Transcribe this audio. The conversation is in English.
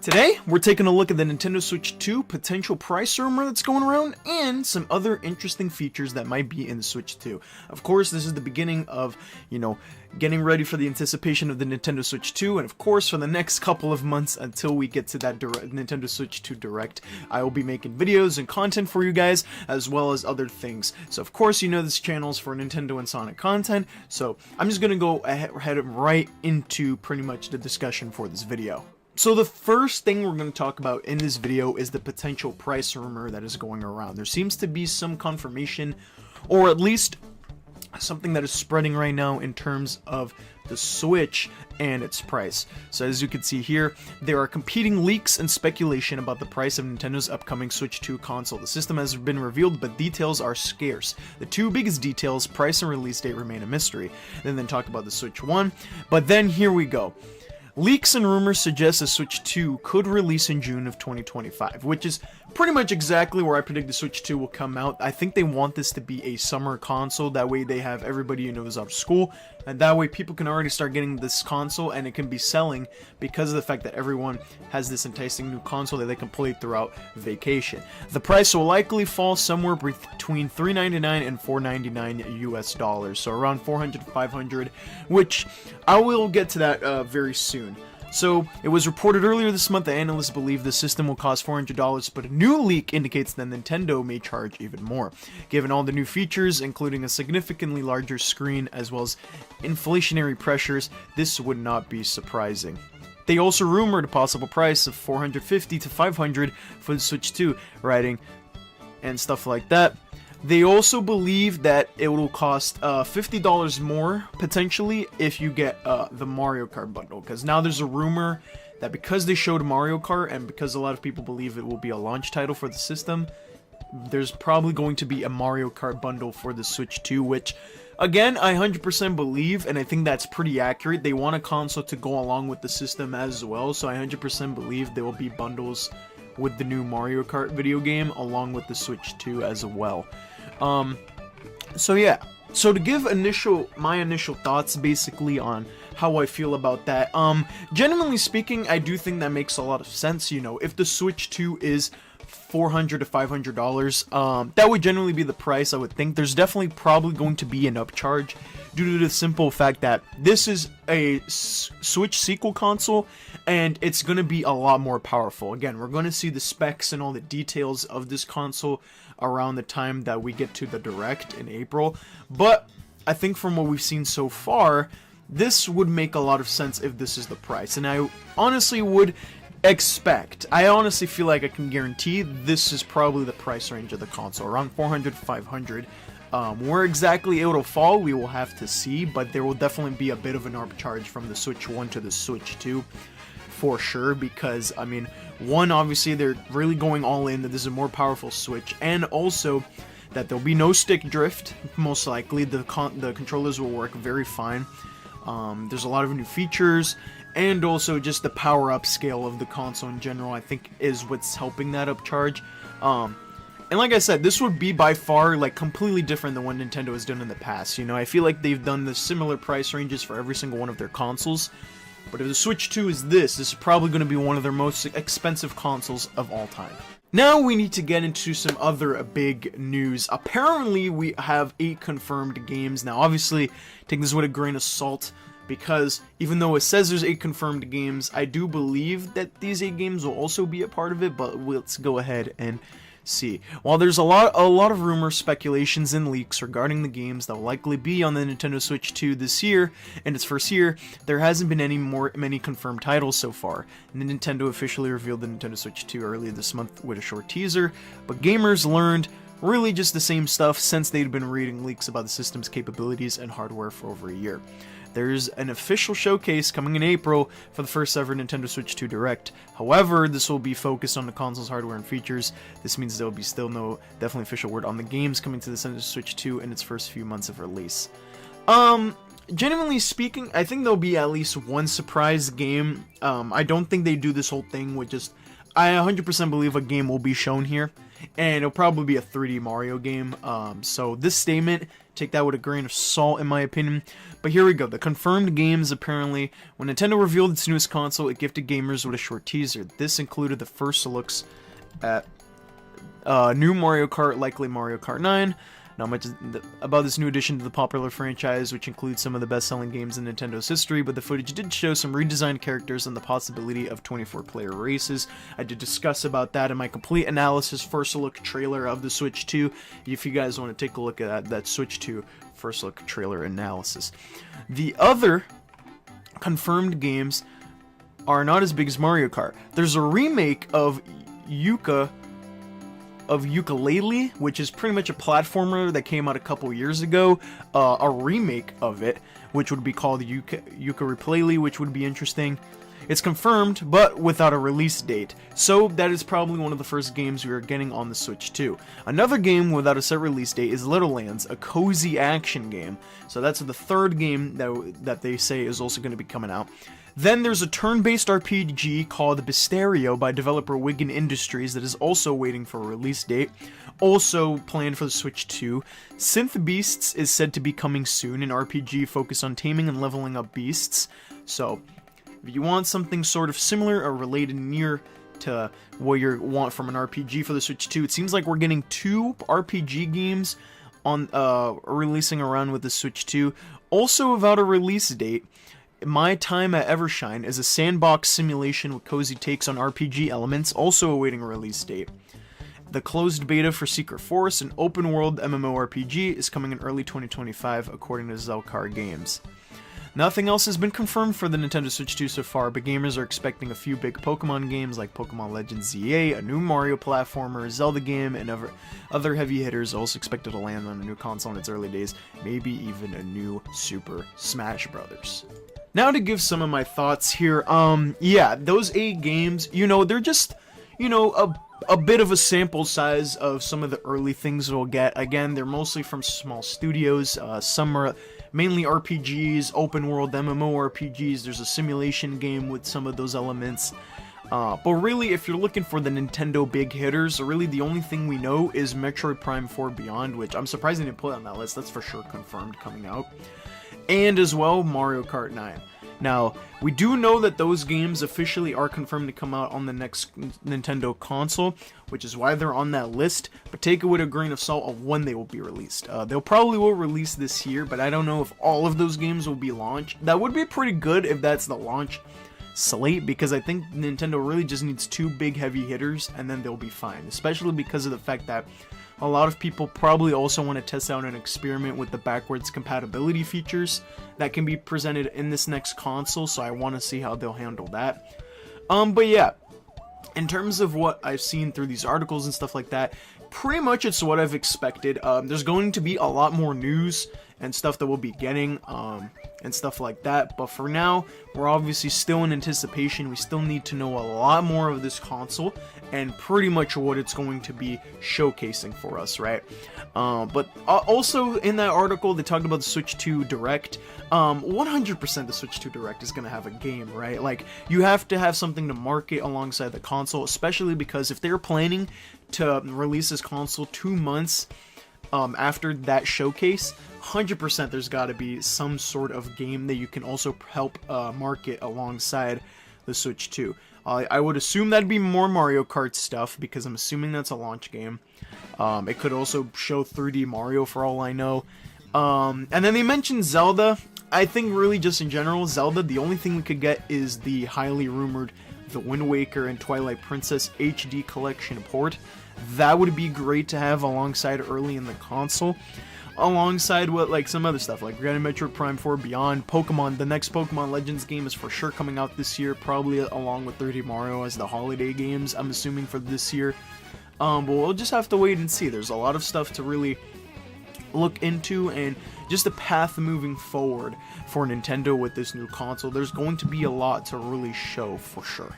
Today, we're taking a look at the Nintendo Switch 2 potential price rumor that's going around, and some other interesting features that might be in the Switch 2. Of course, this is the beginning of, getting ready for the anticipation of the Nintendo Switch 2, and of course, for the next couple of months until we get to that Nintendo Switch 2 Direct, I will be making videos and content for you guys, as well as other things. So of course, this channel is for Nintendo and Sonic content, so I'm just gonna go ahead right into pretty much the discussion for this video. So the first thing we're going to talk about in this video is the potential price rumor that is going around. There seems to be some confirmation, or at least something that is spreading right now in terms of the Switch and its price. So as you can see here, there are competing leaks and speculation about the price of Nintendo's upcoming Switch 2 console. The system has been revealed, but details are scarce. The two biggest details, price and release date, remain a mystery. Then talk about the Switch 1, but then here we go. Leaks and rumors suggest the Switch 2 could release in June of 2025, which is pretty much exactly where I predict the Switch 2 will come out. I think they want this to be a summer console, that way they have everybody out of school, and that way people can already start getting this console and it can be selling because of the fact that everyone has this enticing new console that they can play throughout vacation. The price will likely fall somewhere between $399 and $499 US dollars, so around $400 to $500, which I will get to that very soon. So, it was reported earlier this month that analysts believe the system will cost $400, but a new leak indicates that Nintendo may charge even more. Given all the new features, including a significantly larger screen as well as inflationary pressures, this would not be surprising. They also rumored a possible price of $450 to $500 for the Switch 2, writing and stuff like that. They also believe that it will cost $50 more, potentially, if you get the Mario Kart bundle. Because now there's a rumor that because they showed Mario Kart, and because a lot of people believe it will be a launch title for the system, there's probably going to be a Mario Kart bundle for the Switch 2, which, again, I 100% believe, and I think that's pretty accurate. They want a console to go along with the system as well, so I 100% believe there will be bundles with the new Mario Kart video game along with the Switch 2 as well. So yeah, so to give my initial thoughts basically on how I feel about that, genuinely speaking, I do think that makes a lot of sense. If the Switch 2 is $400 to $500, that would generally be the price. I would think there's definitely probably going to be an upcharge due to the simple fact that this is a Switch sequel console and it's going to be a lot more powerful. Again, we're going to see the specs and all the details of this console around the time that we get to the Direct in April, but I think from what we've seen so far, this would make a lot of sense if this is the price, and I honestly would I honestly feel like I can guarantee this is probably the price range of the console, around $400 to $500. Where exactly it will fall, we will have to see, but there will definitely be a bit of an upcharge from the Switch 1 to the Switch 2, for sure, because, one, obviously, they're really going all in, that this is a more powerful Switch, and also that there'll be no stick drift, most likely. The controllers will work very fine. There's a lot of new features, and also just the power-up scale of the console in general, I think, is what's helping that upcharge. And like I said, this would be by far, completely different than what Nintendo has done in the past. I feel like they've done the similar price ranges for every single one of their consoles. But if the Switch 2 is this is probably going to be one of their most expensive consoles of all time. Now we need to get into some other big news. Apparently we have 8 confirmed games. Now obviously, take this with a grain of salt, because even though it says there's 8 confirmed games, I do believe that these 8 games will also be a part of it, but let's go ahead and see. While there's a lot of rumors, speculations, and leaks regarding the games that will likely be on the Nintendo Switch 2 this year, in its first year, there hasn't been many confirmed titles so far. And Nintendo officially revealed the Nintendo Switch 2 earlier this month with a short teaser, but gamers learned really just the same stuff since they'd been reading leaks about the system's capabilities and hardware for over a year. There's an official showcase coming in April for the first ever Nintendo Switch 2 Direct. However, this will be focused on the console's hardware and features. This means there will be still no definitely official word on the games coming to the Nintendo Switch 2 in its first few months of release. Genuinely speaking, I think there'll be at least one surprise game. I don't think they do this whole thing with just... I 100% believe a game will be shown here, and it'll probably be a 3D Mario game. So this statement take that with a grain of salt in my opinion. But here we go, the confirmed games. Apparently, when Nintendo revealed its newest console, it gifted gamers with a short teaser. This included the first looks at new Mario Kart, likely Mario Kart 9. Not much about this new addition to the popular franchise, which includes some of the best-selling games in Nintendo's history, but the footage did show some redesigned characters and the possibility of 24-player races. I did discuss about that in my complete analysis first look trailer of the Switch 2, if you guys want to take a look at that Switch 2 first look trailer analysis. The other confirmed games are not as big as Mario Kart. There's a remake of Yooka-Laylee, which is pretty much a platformer that came out a couple years ago. A remake of it, which would be called Yooka-Laylee, which would be interesting. It's confirmed, but without a release date. So that is probably one of the first games we are getting on the Switch 2. Another game without a set release date is Little Lands, a cozy action game. So that's the third game that they say is also going to be coming out. Then there's a turn-based RPG called Bysterio by developer Wigan Industries that is also waiting for a release date. Also planned for the Switch 2. Synth Beasts is said to be coming soon, an RPG focused on taming and leveling up beasts. So, if you want something sort of similar or related near to what you want from an RPG for the Switch 2, it seems like we're getting 2 RPG games on releasing around with the Switch 2. Also without a release date. My Time at Evershine is a sandbox simulation with cozy takes on RPG elements, also awaiting a release date. The closed beta for Secret Force, an open-world MMORPG, is coming in early 2025, according to Zelkar Games. Nothing else has been confirmed for the Nintendo Switch 2 so far, but gamers are expecting a few big Pokemon games like Pokemon Legends ZA, a new Mario platformer, a Zelda game, and other heavy hitters also expected to land on a new console in its early days, maybe even a new Super Smash Bros. Now to give some of my thoughts here, yeah, those 8 games, they're just, a bit of a sample size of some of the early things we'll get. Again, they're mostly from small studios, some are mainly RPGs, open world MMORPGs, there's a simulation game with some of those elements. But really, if you're looking for the Nintendo big hitters, really the only thing we know is Metroid Prime 4 Beyond, which I'm surprised they didn't put on that list, that's for sure confirmed coming out. And as well, Mario Kart 9. Now, we do know that those games officially are confirmed to come out on the next Nintendo console, which is why they're on that list, but take it with a grain of salt of when they will be released. They'll probably will release this year, but I don't know if all of those games will be launched. That would be pretty good if that's the launch slate, because I think Nintendo really just needs 2 big heavy hitters, and then they'll be fine, especially because of the fact that a lot of people probably also want to test out and experiment with the backwards compatibility features that can be presented in this next console, so I want to see how they'll handle that. But yeah, in terms of what I've seen through these articles and stuff like that, pretty much it's what I've expected. There's going to be a lot more news and stuff that we'll be getting, and stuff like that, but for now, we're obviously still in anticipation. We still need to know a lot more of this console, and pretty much what it's going to be showcasing for us, right? But also in that article, they talked about the Switch 2 Direct. 100% the Switch 2 Direct is going to have a game, right? Like, you have to have something to market alongside the console, especially because if they're planning to release this console 2 months after that showcase, 100% there's got to be some sort of game that you can also help market alongside the Switch 2. I would assume that'd be more Mario Kart stuff, because I'm assuming that's a launch game. It could also show 3D Mario for all I know. And then they mentioned Zelda. I think really just in general, Zelda, the only thing we could get is the highly rumored The Wind Waker and Twilight Princess HD Collection port. That would be great to have alongside early in the console. Alongside what, like, some other stuff, like Grand Metroid Prime 4 Beyond, Pokemon. The next Pokemon Legends game is for sure coming out this year, probably along with 3D Mario as the holiday games, I'm assuming, for this year. But we'll just have to wait and see. There's a lot of stuff to really look into, and just the path moving forward for Nintendo with this new console. There's going to be a lot to really show, for sure.